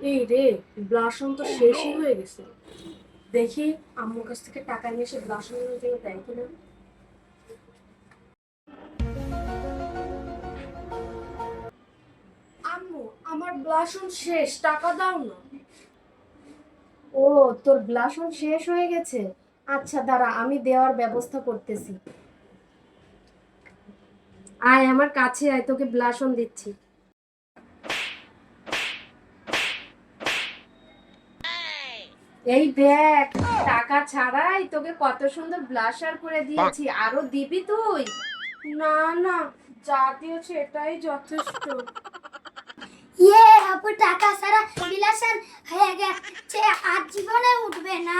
এই রে, ব্লাশন তো শেষই হয়ে গেছে। দেখি আম্মুর কাছ থেকে টাকা নিয়ে এসে ব্লাশনের জন্য দেয় কিনা। আম্মু, আমার ব্লাশন শেষ, টাকা দাও না। ও, তোর ব্লাশন শেষ হয়ে গেছে। আচ্ছা দাঁড়া, আমি দেওয়ার ব্যবস্থা করতেছি। আয় আমার কাছে আয়, তোকে ব্লাশন দিচ্ছি। এই দেখ, টাকা ছাড়াই তোকে কত সুন্দর ব্লাশার করে দিয়েছি, আরো দিবি তুই? না না, যা দিয়েছে এটাই যথেষ্ট। ইয়ে আপু, টাকা সারা বিলাসন হয়ে গেছে, আর জীবনে উঠবে না।